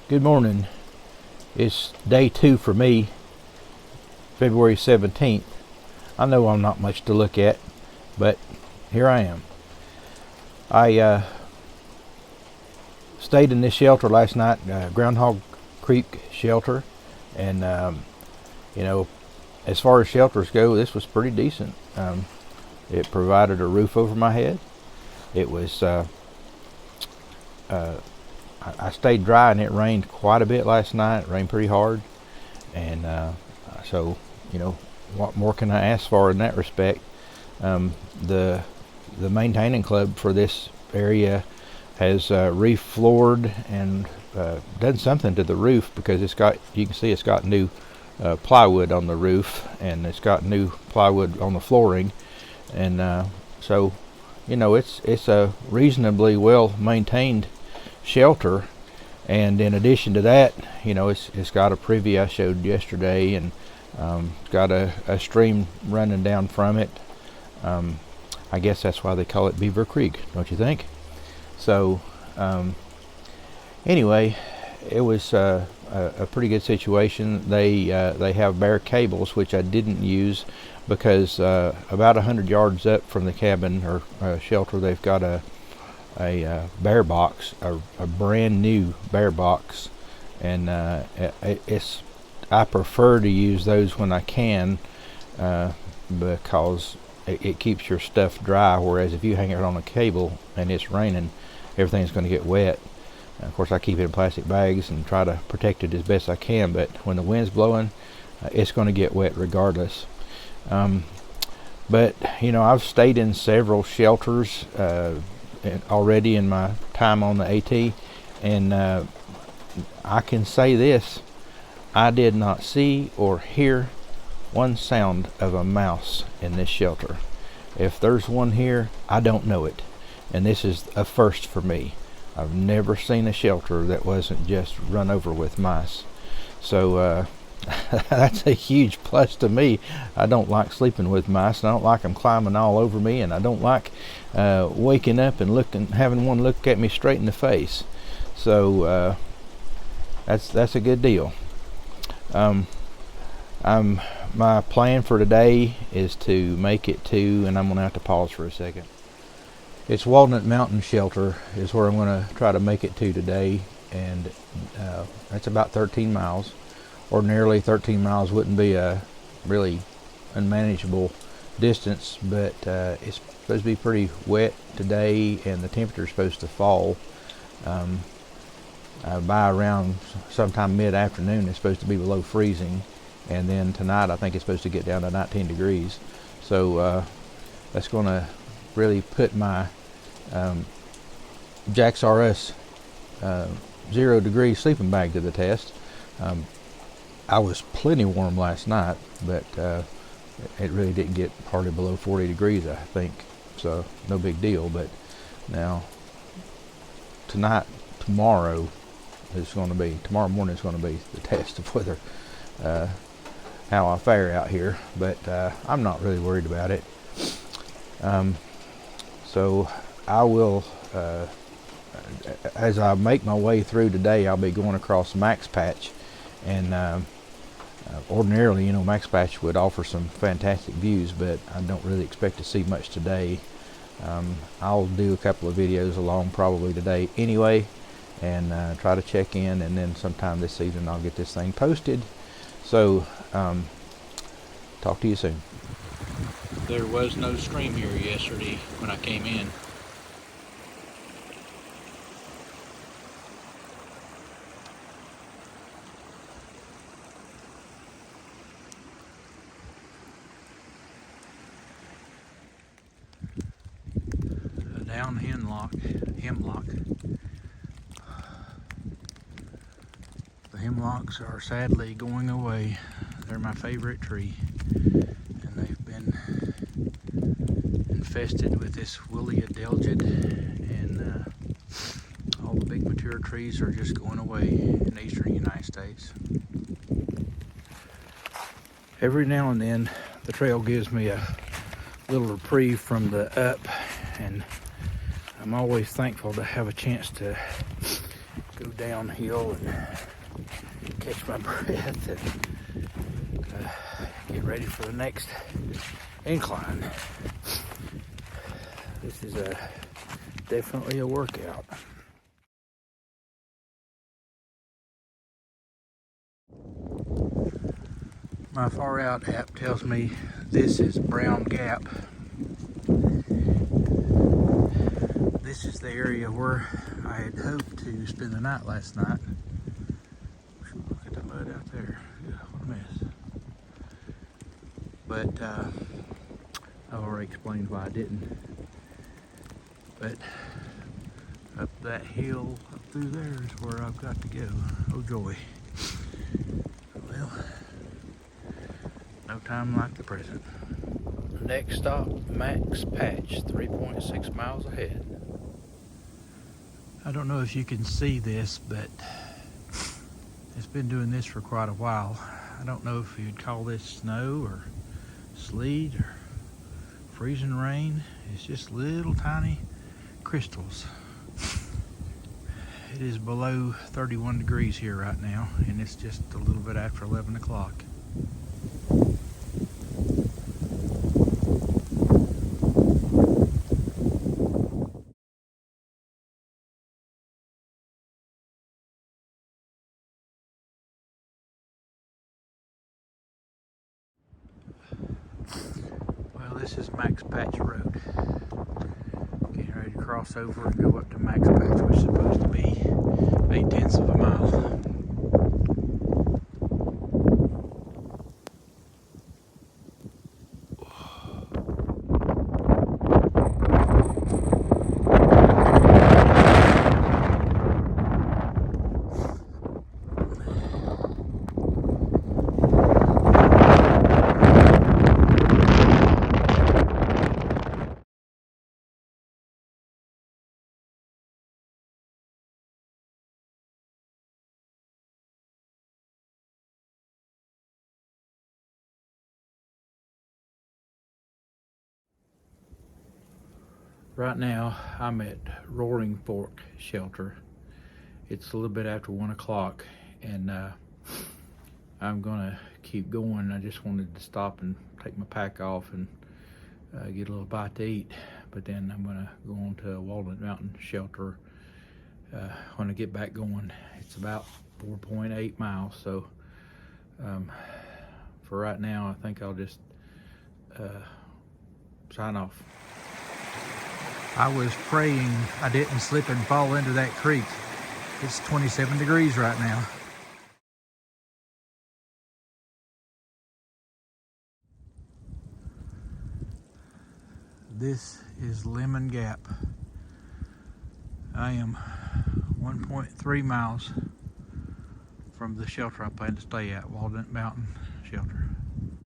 Good morning. It's day 2 for me, February 17th. I know I'm not much to look at, but here I am. I stayed in this shelter last night, Groundhog Creek shelter, and as far as shelters go, this was pretty decent. It provided a roof over my head. It was I stayed dry, and it rained quite a bit last night. It rained pretty hard, and so what more can I ask for in that respect? The maintaining club for this area has refloored and done something to the roof, because you can see it's got new plywood on the roof, and it's got new plywood on the flooring, and so it's a reasonably well maintained shelter. And in addition to that, it's got a privy I showed yesterday, and it's got a stream running down from it. I guess that's why they call it Beaver Creek, don't you think? So anyway, it was a pretty good situation. They have bare cables, which I didn't use, because about 100 yards up from the cabin or shelter, they've got a bear box, a brand new bear box, and I prefer to use those when I can, because it keeps your stuff dry, whereas if you hang it on a cable and it's raining, everything's going to get wet. Of course, I keep it in plastic bags and try to protect it as best I can, but when the wind's blowing, it's going to get wet regardless. But I've stayed in several shelters already in my time on the AT, and I can say this: I did not see or hear one sound of a mouse in this shelter. If there's one here, I don't know it, and this is a first for me. I've never seen a shelter that wasn't just run over with mice, so that's a huge plus to me. I don't like sleeping with mice, and I don't like them climbing all over me, and I don't like waking up and having one look at me straight in the face. So that's a good deal. My plan for today is to make it to, and I'm going to have to pause for a second. It's Walnut Mountain Shelter is where I'm going to try to make it to today, and that's about 13 miles. Ordinarily 13 miles wouldn't be a really unmanageable distance, but it's supposed to be pretty wet today, and the temperature is supposed to fall by around sometime mid-afternoon. It's supposed to be below freezing, and then tonight I think it's supposed to get down to 19 degrees. So that's going to really put my Jax RS 0 degree sleeping bag to the test. I was plenty warm last night, but it really didn't get hardly below 40 degrees, I think. So no big deal. But now tomorrow morning is going to be the test of whether how I fare out here. But I'm not really worried about it. So I will, as I make my way through today, I'll be going across Max Patch, and ordinarily, Max Patch would offer some fantastic views, but I don't really expect to see much today. I'll do a couple of videos along probably today anyway, and try to check in, and then sometime this evening I'll get this thing posted. So talk to you soon. There was no stream here yesterday when I came in. Down hemlock. The hemlocks are sadly going away. They're my favorite tree, and they've been infested with this woolly adelgid, and all the big mature trees are just going away in the eastern United States. Every now and then the trail gives me a little reprieve from the up, and I'm always thankful to have a chance to go downhill and catch my breath and get ready for the next incline. This is definitely a workout. My Far Out app tells me this is Brown Gap. This is the area where I had hoped to spend the night last night. Look at the mud out there. Yeah, what a mess. But I've already explained why I didn't. But up that hill up through there is where I've got to go. Oh joy. Well, no time like the present. Next stop, Max Patch, 3.6 miles ahead. I don't know if you can see this, but it's been doing this for quite a while. I don't know if you'd call this snow or sleet or freezing rain. It's just little tiny crystals. It is below 31 degrees here right now, and it's just a little bit after 11 o'clock. Well, this is Max Patch Road. Getting ready to cross over and go up to Max Patch, which is supposed to be 0.8 of a mile. Right now, I'm at Roaring Fork Shelter. It's a little bit after 1 o'clock, and I'm gonna keep going. I just wanted to stop and take my pack off and get a little bite to eat, but then I'm gonna go on to Walnut Mountain Shelter when I get back going. It's about 4.8 miles, so for right now, I think I'll just sign off. I was praying I didn't slip and fall into that creek. It's 27 degrees right now. This is Lemon Gap. I am 1.3 miles from the shelter I plan to stay at, Walnut Mountain Shelter.